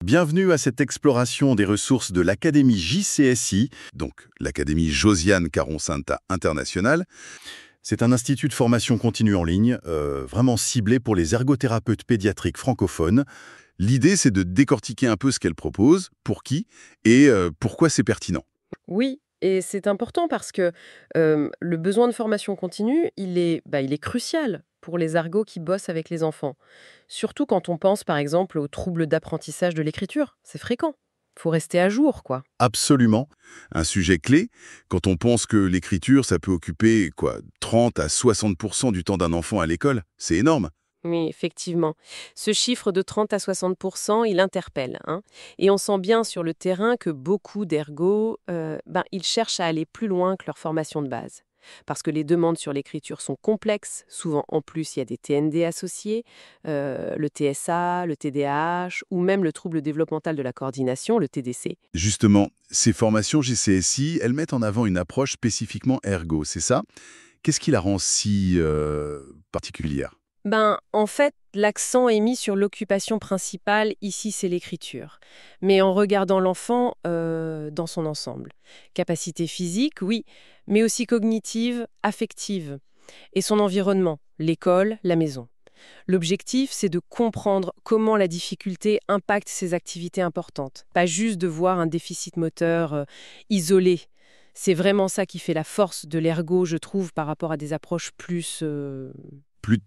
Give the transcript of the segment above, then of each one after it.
Bienvenue à cette exploration des ressources de l'Académie JCSI, donc l'Académie Josiane Caron-Cinta Internationale. C'est un institut de formation continue en ligne, vraiment ciblé pour les ergothérapeutes pédiatriques francophones. L'idée, c'est de décortiquer un peu ce qu'elle propose, pour qui et pourquoi c'est pertinent. Oui, et c'est important parce que le besoin de formation continue, il est crucial pour les ergots qui bossent avec les enfants. Surtout quand on pense par exemple aux troubles d'apprentissage de l'écriture. C'est fréquent. Faut rester à jour, quoi. Absolument. Un sujet clé, quand on pense que l'écriture, ça peut occuper 30 à 60% du temps d'un enfant à l'école, c'est énorme. Oui, effectivement. Ce chiffre de 30 à 60%, il interpelle, hein. Et on sent bien sur le terrain que beaucoup d'ergots, ils cherchent à aller plus loin que leur formation de base. Parce que les demandes sur l'écriture sont complexes. Souvent, en plus, il y a des TND associés, le TSA, le TDAH, ou même le trouble développemental de la coordination, le TDC. Justement, ces formations JCSI, elles mettent en avant une approche spécifiquement ergo, c'est ça? Qu'est-ce qui la rend si particulière? En fait, l'accent est mis sur l'occupation principale, ici c'est l'écriture. Mais en regardant l'enfant dans son ensemble. Capacité physique, oui, mais aussi cognitive, affective. Et son environnement, l'école, la maison. L'objectif, c'est de comprendre comment la difficulté impacte ses activités importantes. Pas juste de voir un déficit moteur isolé. C'est vraiment ça qui fait la force de l'ergo, je trouve, par rapport à des approches Plus de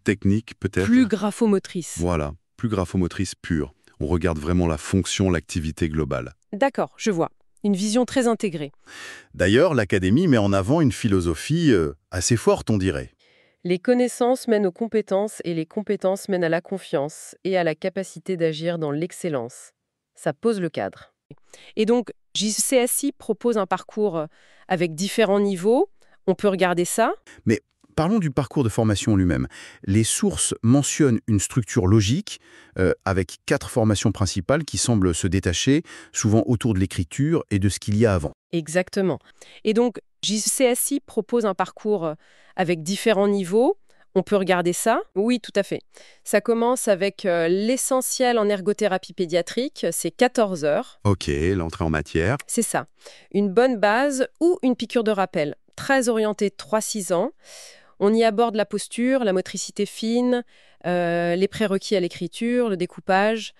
technique, peut-être? plus graphomotrices. Voilà, plus graphomotrice pure. On regarde vraiment la fonction, l'activité globale. D'accord, je vois. Une vision très intégrée. D'ailleurs, l'Académie met en avant une philosophie assez forte, on dirait. Les connaissances mènent aux compétences et les compétences mènent à la confiance et à la capacité d'agir dans l'excellence. Ça pose le cadre. Et donc, JCSI propose un parcours avec différents niveaux. On peut regarder ça. Mais parlons du parcours de formation lui-même. Les sources mentionnent une structure logique avec 4 formations principales qui semblent se détacher souvent autour de l'écriture et de ce qu'il y a avant. Exactement. Et donc, JCSI propose un parcours avec différents niveaux. On peut regarder ça. Oui, tout à fait. Ça commence avec l'essentiel en ergothérapie pédiatrique. C'est 14 heures. Ok, l'entrée en matière. C'est ça. Une bonne base ou une piqûre de rappel. Très orientée 3-6 ans. On y aborde la posture, la motricité fine, les prérequis à l'écriture, le découpage,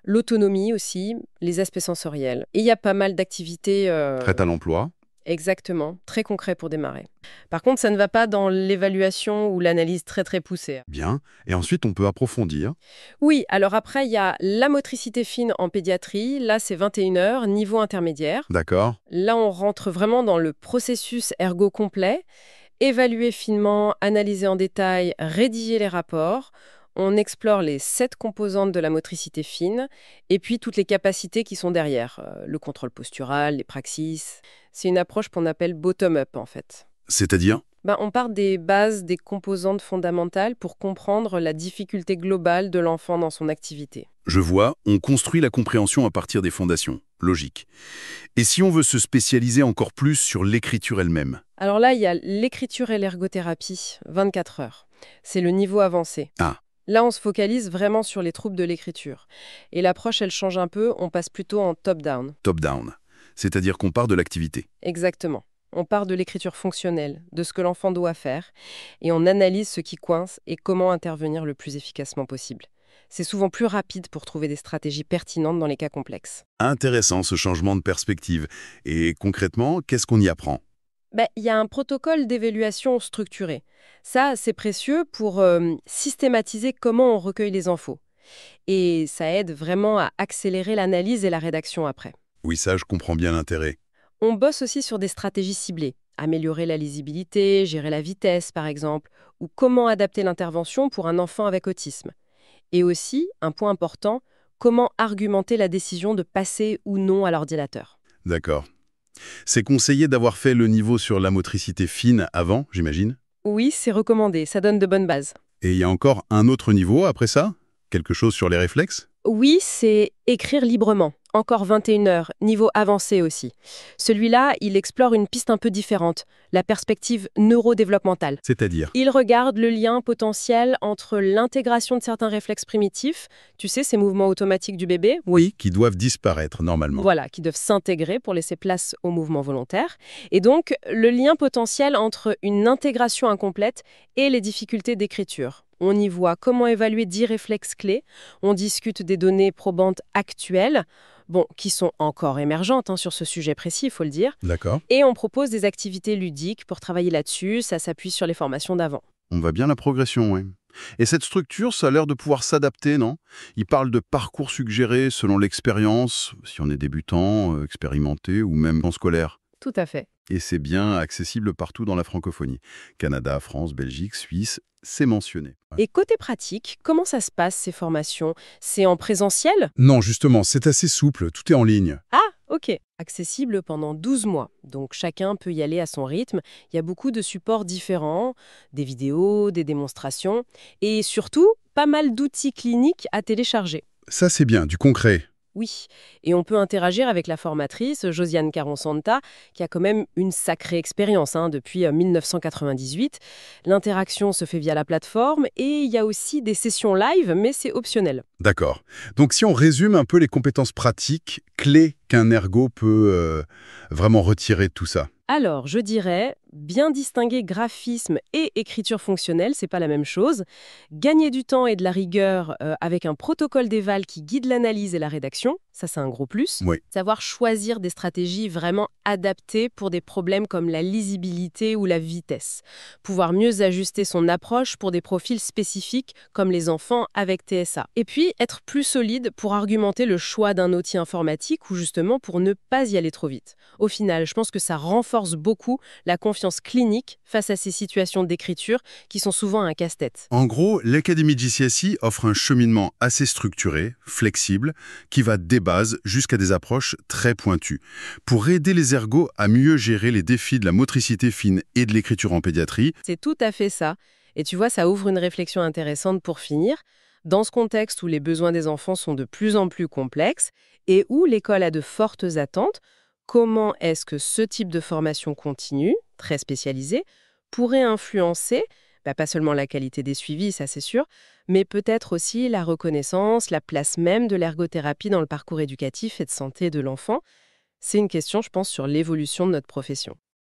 l'autonomie aussi, les aspects sensoriels. Et il y a pas mal d'activités. Prête à l'emploi. Exactement, très concret pour démarrer. Par contre, ça ne va pas dans l'évaluation ou l'analyse très très poussée. Bien. Et ensuite, on peut approfondir. Oui, alors après, il y a la motricité fine en pédiatrie. Là, c'est 21 heures, niveau intermédiaire. D'accord. Là, on rentre vraiment dans le processus ergo complet. Évaluer finement, analyser en détail, rédiger les rapports. On explore les 7 composantes de la motricité fine et puis toutes les capacités qui sont derrière. Le contrôle postural, les praxis. C'est une approche qu'on appelle bottom-up en fait. C'est-à-dire? On part des bases, des composantes fondamentales pour comprendre la difficulté globale de l'enfant dans son activité. Je vois, on construit la compréhension à partir des fondations. Logique. Et si on veut se spécialiser encore plus sur l'écriture elle-même? Alors là, il y a l'écriture et l'ergothérapie, 24 heures. C'est le niveau avancé. Ah, Là, on se focalise vraiment sur les troubles de l'écriture. Et l'approche, elle change un peu, on passe plutôt en top-down. top-down. C'est-à-dire qu'on part de l'activité. Exactement. On part de l'écriture fonctionnelle, de ce que l'enfant doit faire, et on analyse ce qui coince et comment intervenir le plus efficacement possible. C'est souvent plus rapide pour trouver des stratégies pertinentes dans les cas complexes. Intéressant ce changement de perspective. Et concrètement, qu'est-ce qu'on y apprend? Il y a un protocole d'évaluation structuré. Ça, c'est précieux pour systématiser comment on recueille les infos. Et ça aide vraiment à accélérer l'analyse et la rédaction après. Oui, ça, je comprends bien l'intérêt. On bosse aussi sur des stratégies ciblées. Améliorer la lisibilité, gérer la vitesse par exemple, ou comment adapter l'intervention pour un enfant avec autisme. Et aussi, un point important, comment argumenter la décision de passer ou non à l'ordinateur. D'accord. C'est conseillé d'avoir fait le niveau sur la motricité fine avant, j'imagine? Oui, c'est recommandé, ça donne de bonnes bases. Et il y a encore un autre niveau après ça? Quelque chose sur les réflexes? Oui, c'est écrire librement. Encore 21 heures, niveau avancé aussi. Celui-là, il explore une piste un peu différente, la perspective neurodéveloppementale. C'est-à-dire? Il regarde le lien potentiel entre l'intégration de certains réflexes primitifs, tu sais, ces mouvements automatiques du bébé, Oui, qui doivent disparaître normalement. voilà, qui doivent s'intégrer pour laisser place aux mouvements volontaires, et donc le lien potentiel entre une intégration incomplète et les difficultés d'écriture. On y voit comment évaluer 10 réflexes clés, on discute des données probantes actuelles, bon, qui sont encore émergentes sur ce sujet précis, il faut le dire, D'accord. et on propose des activités ludiques pour travailler là-dessus, ça s'appuie sur les formations d'avant. On voit bien la progression, oui. Et cette structure, ça a l'air de pouvoir s'adapter, non? Il parle de parcours suggérés selon l'expérience, si on est débutant, expérimenté ou même en scolaire. Tout à fait. Et c'est bien accessible partout dans la francophonie. Canada, France, Belgique, Suisse, c'est mentionné. Ouais. Et côté pratique, comment ça se passe ces formations? C'est en présentiel? Non, justement, c'est assez souple, tout est en ligne. Ah, ok. Accessible pendant 12 mois, donc chacun peut y aller à son rythme. Il y a beaucoup de supports différents, des vidéos, des démonstrations, et surtout, pas mal d'outils cliniques à télécharger. Ça, c'est bien, du concret. Oui, et on peut interagir avec la formatrice, Josiane Caron-Santa, qui a quand même une sacrée expérience depuis 1998. L'interaction se fait via la plateforme et il y a aussi des sessions live, mais c'est optionnel. D'accord. Donc si on résume un peu les compétences pratiques, clés qu'un ergo peut vraiment retirer de tout ça. Alors, je dirais, bien distinguer graphisme et écriture fonctionnelle, c'est pas la même chose. Gagner du temps et de la rigueur avec un protocole d'éval qui guide l'analyse et la rédaction, ça c'est un gros plus. Oui. Savoir choisir des stratégies vraiment adaptées pour des problèmes comme la lisibilité ou la vitesse. Pouvoir mieux ajuster son approche pour des profils spécifiques comme les enfants avec TSA. Et puis, être plus solide pour argumenter le choix d'un outil informatique ou justement pour ne pas y aller trop vite. Au final, je pense que ça renforce beaucoup la confiance clinique face à ces situations d'écriture qui sont souvent un casse-tête. En gros, l'Académie JCSI offre un cheminement assez structuré, flexible, qui va des bases jusqu'à des approches très pointues, pour aider les ergots à mieux gérer les défis de la motricité fine et de l'écriture en pédiatrie. C'est tout à fait ça. Et tu vois, ça ouvre une réflexion intéressante pour finir. Dans ce contexte où les besoins des enfants sont de plus en plus complexes et où l'école a de fortes attentes, comment est-ce que ce type de formation continue, très spécialisée, pourrait influencer, pas seulement la qualité des suivis, ça c'est sûr, mais peut-être aussi la reconnaissance, la place même de l'ergothérapie dans le parcours éducatif et de santé de l'enfant. C'est une question, je pense, sur l'évolution de notre profession.